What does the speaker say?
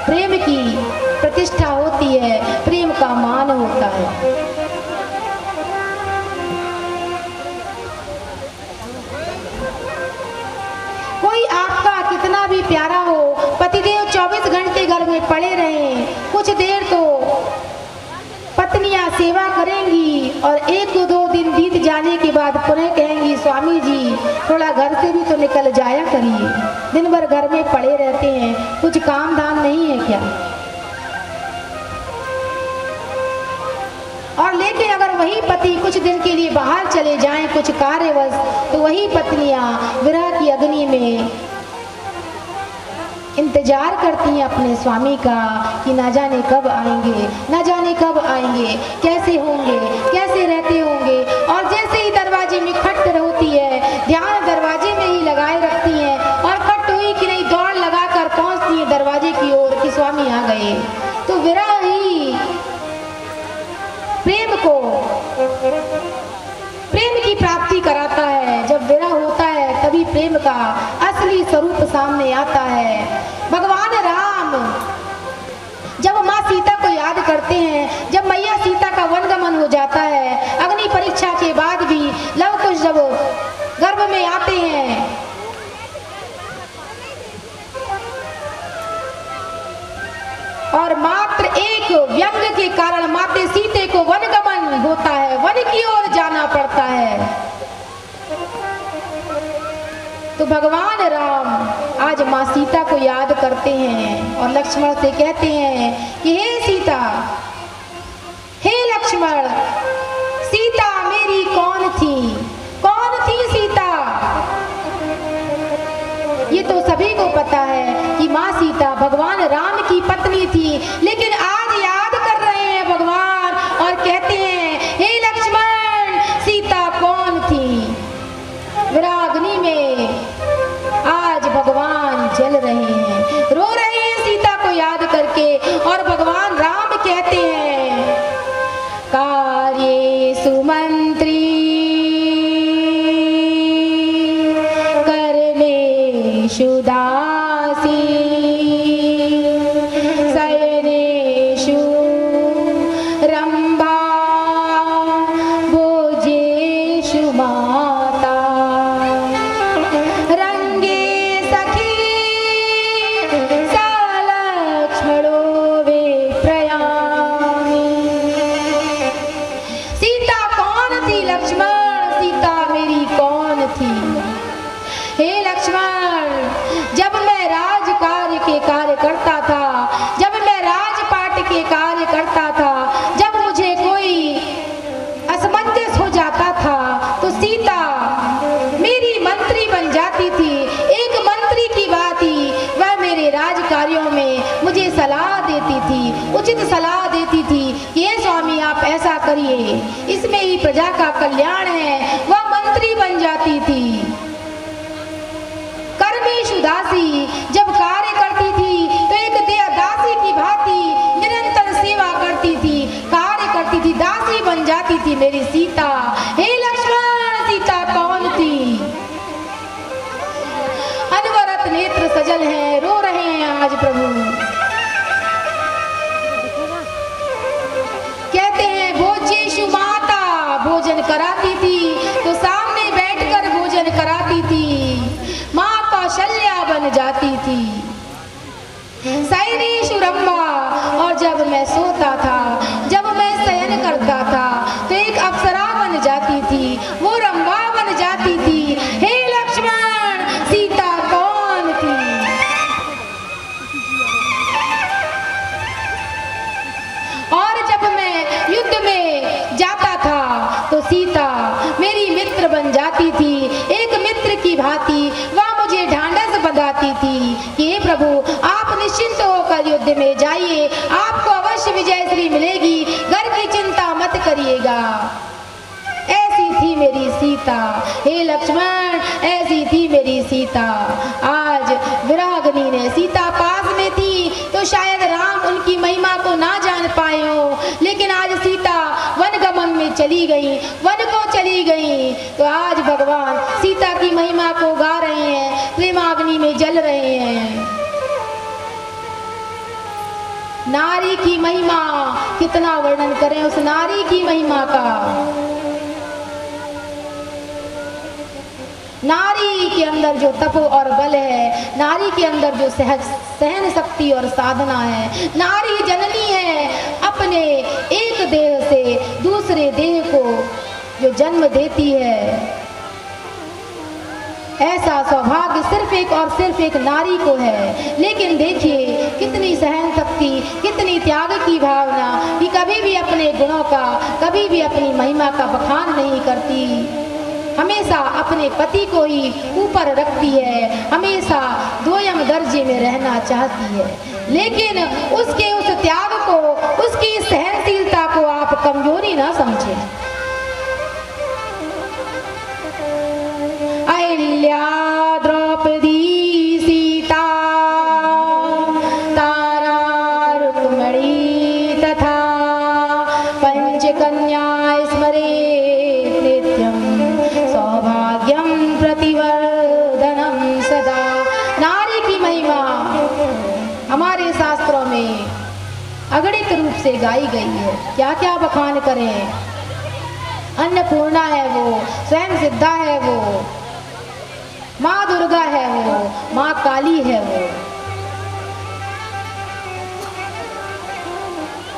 प्रेम की प्रतिष्ठा होती है, प्रेम का मान होता है। कोई आपका कितना भी प्यारा हो, पतिदेव 24 घंटे घर में पड़े रहें, कुछ देर तो पत्नियां सेवा करेंगी और 1-2 दिन बीत जाने के बाद पुनः कहेंगी स्वामी जी थोड़ा घर से भी तो निकल जाया करिए, दिन भर घर में पड़े रहते हैं, कुछ काम धाम नहीं है क्या। और लेकिन अगर वही पति कुछ दिन के लिए बाहर चले जाएं कुछ कार्यवश, तो वही पत्नियां विरह की अग्नि में इंतजार करती हैं अपने स्वामी का कि ना जाने कब आएंगे, ना जाने कब आएंगे, कैसे होंगे, कैसे रहते होंगे। और जैसे ही दरवाजे में खट होती है, ध्यान दरवाजे में ही लगाए रखती हैं और खट हुई कि नहीं दौड़ लगाकर पहुंचती है दरवाजे की ओर कि स्वामी आ गए। तो विरह ही प्रेम की प्राप्ति कराता है। जब विरह होता है तभी प्रेम का असली स्वरूप सामने आता है। भगवान राम जब माँ सीता को याद करते हैं, जब मैया सीता का वनगमन हो जाता है, अग्नि परीक्षा के बाद भी लव कुश जब गर्भ में आते हैं, और मात्र एक व्यंग के कारण माते सीते को वनगमन होता है, वन की ओर जाना पड़ता है। तो भगवान राम आज माँ सीता को याद करते हैं और लक्ष्मण से कहते हैं कि हे सीता, हे लक्ष्मण, सीता मेरी कौन थी, कौन थी सीता। ये तो सभी को पता है कि माँ सीता भगवान राम की पत्नी थी, लेकिन आज याद कर रहे हैं भगवान और कहते हैं हे लक्ष्मण, सीता कौन थी। विराग्नि में आज भगवान जल रहे हैं, रो रहे हैं सीता को याद करके। और भगवान राम कहते हैं कार्ये सुमंत्री दासी शयनेषु रंभा भोजेषु माता रंगे सखी सलक्ष्मणो वे प्रयामी। सीता कौन थी लक्ष्मण, सीता मेरी कौन थी। हे लक्ष्मण, जब मैं राज कार्य के कार्य करता था, जब मैं राजपाट के कार्य करता था, जब मुझे कोई असमंजस हो जाता था तो सीता मेरी मंत्री बन जाती थी। एक मंत्री की बात ही वह मेरे राज कार्यों में मुझे सलाह देती थी, उचित सलाह देती थी कि ये स्वामी आप ऐसा करिए, इसमें ही प्रजा का कल्याण है। वह मंत्री बन जाती थी। दासी जब कार्य करती थी तो एक दासी की भांति निरंतर सेवा करती थी, कार्य करती थी, दासी बन जाती थी मेरी सीता। हे लक्ष्मण, सीता कौन थी। अनवरत नेत्र सजल हैं, रो रहे हैं आज प्रभु। कहते हैं भोजेषु माता, भोजन कराती थी तो सामने बैठकर भोजन कराती थी, माँ कौशल्या बन जाती थी। शयनेषु रंभा, और जब मैं सोता था, जब मैं शयन करता था तो एक अप्सरा बन जाती थी, वो रंभा बन जाती थी। हे लक्ष्मण, सीता कौन थी। और जब मैं युद्ध में जाता था तो सीता मेरी मित्र बन जाती थी, एक मित्र की भांति वह मुझे ढांढस बंधाती थी कि हे प्रभु आप निश्चिंत होकर युद्ध में जाइए, आपको अवश्य विजय श्री मिलेगी, घर की चिंता मत करिएगा। ऐसी थी मेरी सीता। हे लक्ष्मण, ऐसी थी मेरी सीता। आज विरागनी ने सीता पास में थी तो शायद राम उनकी महिमा को ना जान पाए हो, लेकिन आज सीता वनगमन में चली गई, वन को चली गई, तो आज भगवान सीता की महिमा को गा रहे हैं, प्रेमाग्नि में जल रहे हैं। नारी की महिमा, कितना वर्णन करें उस नारी की महिमा का। नारी के अंदर जो तप और बल है, नारी के अंदर जो सहन शक्ति और साधना है, नारी जननी है, अपने एक देह से दूसरे देह को जो जन्म देती है, ऐसा सौभाग्य सिर्फ एक और सिर्फ एक नारी को है। लेकिन देखिए कितनी सहन शक्ति, कितनी त्याग की भावना कि कभी भी अपने गुणों का, कभी भी अपनी महिमा का बखान नहीं करती, हमेशा अपने पति को ही ऊपर रखती है, हमेशा दोयम दर्जे में रहना चाहती है। लेकिन उसके उस त्याग को, उसकी सहनशीलता को आप कमजोरी ना समझें। अहिल्या, द्रौपदी, सीता, तारा, रुक्मिणी तथा पंचकन्या स्मरेत् नित्यं सौभाग्यम प्रतिवर्धनम सदा। नारी की महिमा हमारे शास्त्रों में अगणित रूप से गाई गई है। क्या क्या बखान करें। अन्नपूर्णा है वो, स्वयं सिद्धा है वो, माँ दुर्गा है वो, माँ काली है वो।